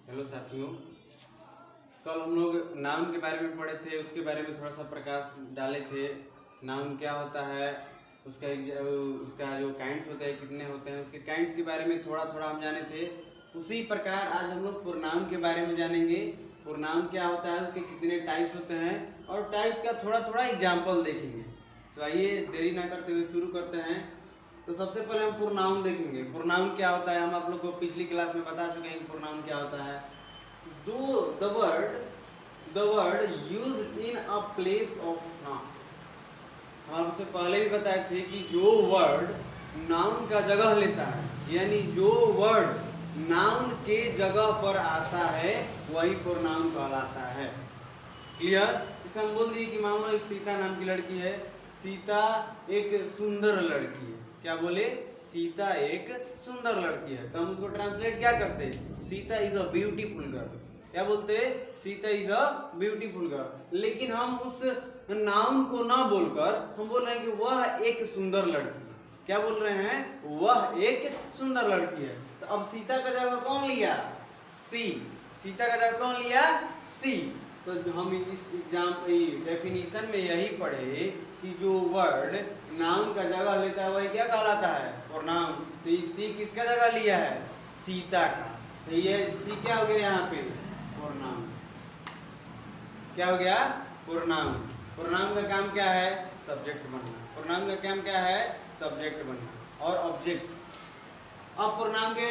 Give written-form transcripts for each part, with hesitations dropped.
Hello साथियों, कल हम लोग नाउन के बारे में पढ़े थे, उसके बारे में थोड़ा सा प्रकाश डाले थे। नाउन क्या होता है, उसका जो काइंड्स होते हैं, कितने होते हैं, उसके काइंड्स के बारे में थोड़ा थोड़ा हम जाने थे। उसी प्रकार आज हम लोग प्रोनाउन के बारे में जानेंगे। प्रोनाउन क्या होता है, उसके कितने टाइप्स होते हैं और टाइप्स का थोड़ा थोड़ा एग्जाम्पल देखेंगे। तो आइए देरी ना करते हुए शुरू करते हैं। तो सबसे पहले हम प्रोनाउन देखेंगे। प्रोनाउन क्या होता है, हम आप लोग को पिछली क्लास में बता चुके हैं कि प्रोनाउन क्या होता है। The word used in a place of noun. हम आपसे पहले भी बताए थे कि जो वर्ड नाउन का जगह लेता है, यानी जो वर्ड नाउन के जगह पर आता है, वही प्रोनाउन कहलाता है। क्लियर? इसे हम बोल दिए कि मान लो एक सीता नाम की लड़की है। सीता एक सुंदर लड़की है। क्या बोले? सीता एक सुंदर लड़की है। तो हम उसको ट्रांसलेट क्या करते हैं? Sita is a beautiful girl. क्या बोलते हैं? Sita is a beautiful girl. लेकिन हम उस नाउन को ना बोलकर हम बोल रहे हैं कि वह एक सुंदर लड़की है। क्या बोल रहे हैं? वह एक सुंदर लड़की है। तो अब सीता का जगह कौन लिया? सी। सीता का जगह कौन लिया? सी। तो हम इस एग्जाम डेफिनेशन में यही पढ़े कि जो वर्ड नाउन का जगह लेता है वही क्या कहलाता है? प्रोनाउन। तो सी किसका जगह लिया है? सीता का। तो ये सी क्या हो गया यहाँ पे? प्रोनाउन। क्या हो गया? प्रोनाउन। प्रोनाउन का काम क्या है? सब्जेक्ट बनना। प्रोनाउन का काम क्या है? सब्जेक्ट बनना और ऑब्जेक्ट। अब प्रोनाउन के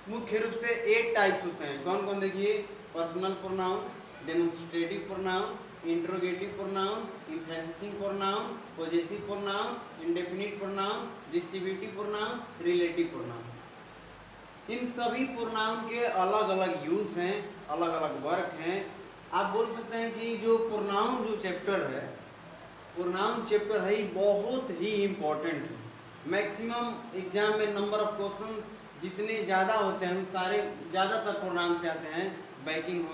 मुख्य रूप से 8 टाइप्स होते हैं। कौन कौन? देखिए, personal pronoun, demonstrative pronoun, interrogative pronoun, emphasising pronoun, possessive pronoun, indefinite pronoun, distributive pronoun, relative pronoun. इन सभी प्रोनाउन के अलग अलग यूज हैं, अलग अलग वर्क हैं। आप बोल सकते हैं कि जो प्रोनाउन जो चैप्टर है, प्रोनाउन चैप्टर है, बहुत ही इंपॉर्टेंट है। मैक्सिमम एग्जाम में नंबर ऑफ क्वेश्चन जितने ज़्यादा होते हैं, सारे ज़्यादातर प्रोनाउन से आते हैं। बैंकिंग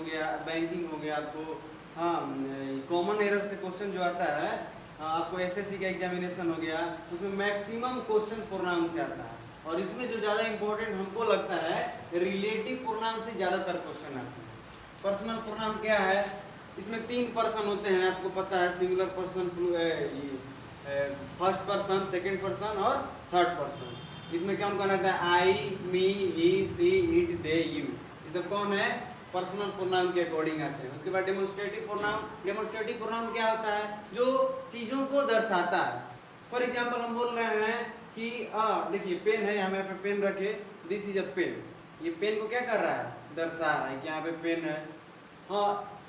हो गया आपको, हाँ, कॉमन एरर से क्वेश्चन जो आता है, आपको एसएससी का एग्जामिनेशन हो गया, उसमें मैक्सिमम क्वेश्चन प्रोनाउन से आता है। और इसमें जो ज़्यादा इंपॉर्टेंट हमको लगता है, रिलेटिव प्रोनाउन से ज़्यादातर क्वेश्चन आते हैं। पर्सनल प्रोनाउन क्या है? इसमें 3 पर्सन होते हैं, आपको पता है, singular person, first person, second person और थर्ड पर्सन। इसमें कौन कौन आता है? आई, मी, ही, सी, इट, दे, यू। ये सब कौन है? पर्सनल प्रोनाउन के अकॉर्डिंग आते हैं। उसके बाद डेमोन्स्ट्रेटिव प्रोनाउन। डेमोन्स्ट्रेटिव प्रोनाउन क्या होता है? जो चीजों को दर्शाता है। फॉर एग्जांपल हम बोल रहे हैं कि देखिए, पेन है, हम यहाँ पे पेन रखे, दिस इज अ पेन। ये पेन को क्या कर रहा है? दर्शा रहा है कि यहाँ पे पेन है। हाँ,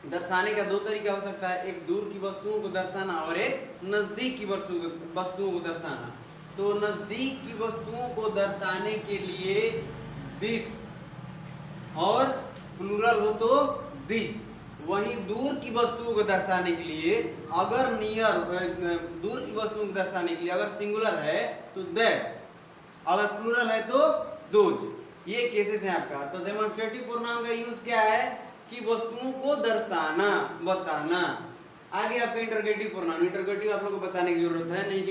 दर्शाने का 2 तरीका हो सकता है, एक दूर की वस्तुओं को दर्शाना और एक नजदीक की वस्तुओं को दर्शाना। तो नजदीक की वस्तुओं को दर्शाने के लिए दिस, और प्लूरल हो तो दिज। वहीं दूर की वस्तुओं को दर्शाने के लिए, अगर नियर, दूर की वस्तुओं को दर्शाने के लिए अगर सिंगुलर है तो दैट, अगर प्लूरल है तो दोज। ये केसेस है आपका। तो डेमोन्स्ट्रेटिव प्रोनाउन का यूज क्या है? कि वस्तुओं को दर्शाना, बताना। आगे आपका इंटरोगेटिव प्रोनाउन। इंटरोगेटिव आप लोगों को बताने की जरूरत है नहीं।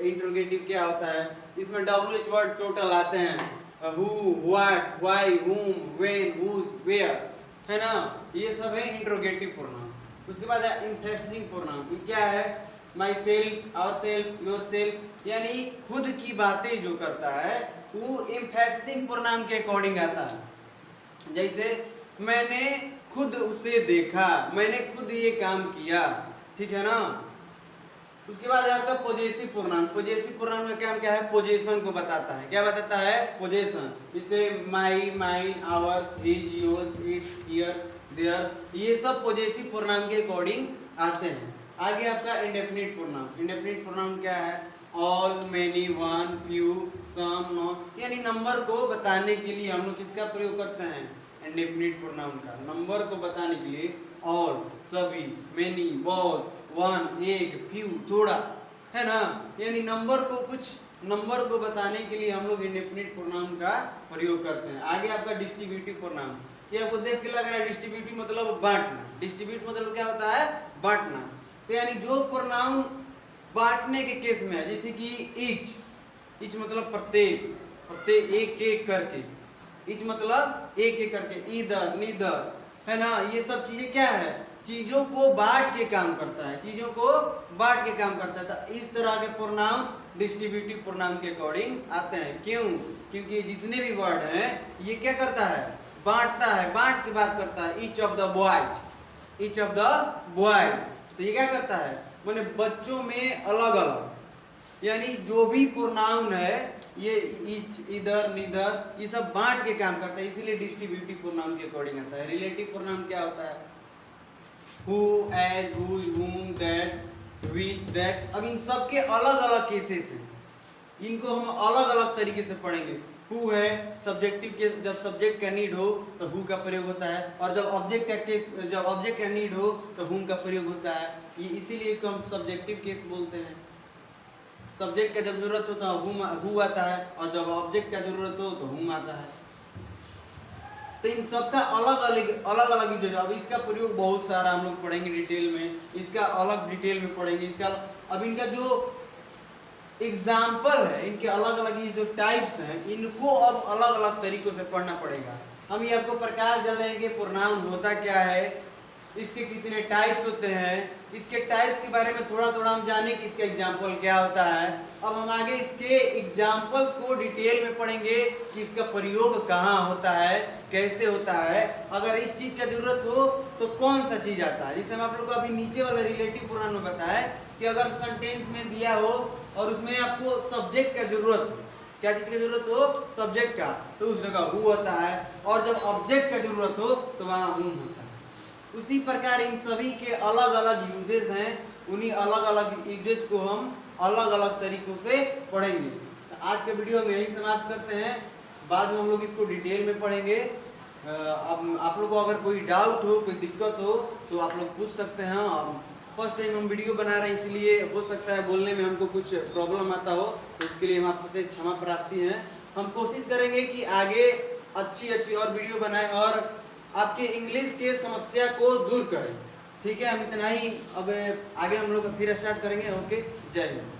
इंटरोगेटिव क्या होता है? इसमें WH वर्ड टोटल आते हैं, who, what, why, whom, when, whose, where, है ना? ये सब है इंटरोगेटिव प्रोनाउन। उसके बाद है एम्फेसिसिंग प्रोनाउन। क्या है? Myself, ourself, yourself, यानी खुद की बातें जो करता है वो एम्फेसिसिंग प्रोनाउन के अकॉर्डिंग आता है। जैसे मैंने खुद उसे देखा, मैंने खुद ये काम किया, ठीक है ना? उसके बाद है आपका पॉजेसिव प्रोनाउन। पॉजेसिव प्रोनाउन का काम क्या है? पोजीशन को बताता है। क्या बताता है? पोजीशन। जैसे my, mine, ours, his, yours, its, hers, theirs, ये सब पॉजेसिव प्रोनाउन के अकॉर्डिंग आते हैं। आगे आपका इंडेफिनिट प्रोनाउन। इंडेफिनिट प्रोनाउन क्या है? All, many, one, few, some, not, यानी नंबर को बताने के लिए हम लोग किसका प्रयोग करते हैं? इंडेफिनिट प्रोनाउन का। नंबर को बताने के लिए ऑल, सभी, मेनी, बहुत, वन, एक, फ्यू, थोड़ा, है ना? यानी नंबर को बताने के लिए हम लोग इंडेफिनिट प्रोनाउन का प्रयोग करते हैं। आगे आपका डिस्ट्रीब्यूटिव प्रोनाउन। ये आपको देख के लग रहा है डिस्ट्रीब्यूटिव मतलब बांटना। डिस्ट्रीब्यूट मतलब क्या होता है? बांटना। तो यानी जो प्रोनाउन बांटने के केस में है, जैसे कि ईच मतलब प्रत्येक, एक एक करके, इच मतलब एक एक करके, इधर नीदर, है ना। ये सब चीजें क्या है, चीजों को बांट के काम करता है, चीजों को बांट के काम करता है। तो इस तरह के प्रोनाउन डिस्ट्रीब्यूटिव प्रोनाउन के अकॉर्डिंग आते हैं। क्यों? क्योंकि जितने भी वर्ड हैं ये क्या करता है, बांटता है, बांट के बात करता है। Each of the boys, each of the boys, तो ये क्या करता है, माने बच्चों में अलग अलग, यानी जो भी प्रोनाउन है ये ईच, इधर, नीदर, ये सब बांट के काम करता है, इसीलिए डिस्ट्रीब्यूटिव प्रोनाउन के अकॉर्डिंग आता है। रिलेटिव प्रोनाउन क्या होता है, who, as, whose, whom, that, which, that. अब इन सब के अलग अलग केसेस हैं, इनको हम अलग अलग तरीके से पढ़ेंगे। हु है सब्जेक्टिव केस, जब सब्जेक्ट का नीड हो तो हु का प्रयोग होता है, और जब ऑब्जेक्ट का केस, जब ऑब्जेक्ट का नीड हो तो हुम का प्रयोग होता है। ये इसीलिए इसको हम सब्जेक्टिव केस बोलते हैं। सब्जेक्ट का जब जरूरत हो तो हु आता है, और जब ऑब्जेक्ट का जरूरत हो तो हुम आता है। तो इन सबका अलग अलग यूज है। अब इसका प्रयोग बहुत सारा हम लोग पढ़ेंगे डिटेल में, इसका अलग डिटेल में पढ़ेंगे इसका। अब इनका जो एग्जाम्पल है, इनके अलग अलग ये जो टाइप्स हैं, इनको अब अलग अलग तरीकों से पढ़ना पड़ेगा। हम ये आपको प्रकार जलेंगे प्रोनाउन होता क्या है, इसके कितने टाइप्स होते हैं, इसके टाइप्स के बारे में थोड़ा थोड़ा हम जाने कि इसका एग्जाम्पल क्या होता है। अब हम आगे इसके एग्जाम्पल्स को डिटेल में पढ़ेंगे कि इसका प्रयोग कहाँ होता है, कैसे होता है, अगर इस चीज का जरूरत हो तो कौन सा चीज आता है। जैसे हम आप लोग को अभी नीचे वाले रिलेटिव प्रोनाउन में बताया कि अगर सेंटेंस में दिया हो और उसमें आपको सब्जेक्ट का जरूरत हो, क्या चीज की जरूरत हो, सब्जेक्ट का, तो उस जगह हु होता है, और जब ऑब्जेक्ट का जरूरत हो तो वहाँ हुम होता है। उसी प्रकार इन सभी के अलग अलग यूजेस हैं, उन्हीं अलग अलग यूजेस को हम अलग अलग तरीकों से पढ़ेंगे। तो आज के वीडियो में यही समाप्त करते हैं, बाद में हम लोग इसको डिटेल में पढ़ेंगे। अब आप लोग को अगर कोई डाउट हो, कोई दिक्कत हो तो आप लोग पूछ सकते हैं। फर्स्ट टाइम हम वीडियो बना रहे हैं, इसलिए हो सकता है बोलने में हमको कुछ प्रॉब्लम आता हो, तो उसके लिए हम आपसे क्षमा प्रार्थी हैं। हम कोशिश करेंगे कि आगे अच्छी और वीडियो बनाएं और आपके इंग्लिश के समस्या को दूर करें। ठीक है, हम इतना ही, अब आगे हम लोग फिर स्टार्ट करेंगे। ओके, जय हिंद।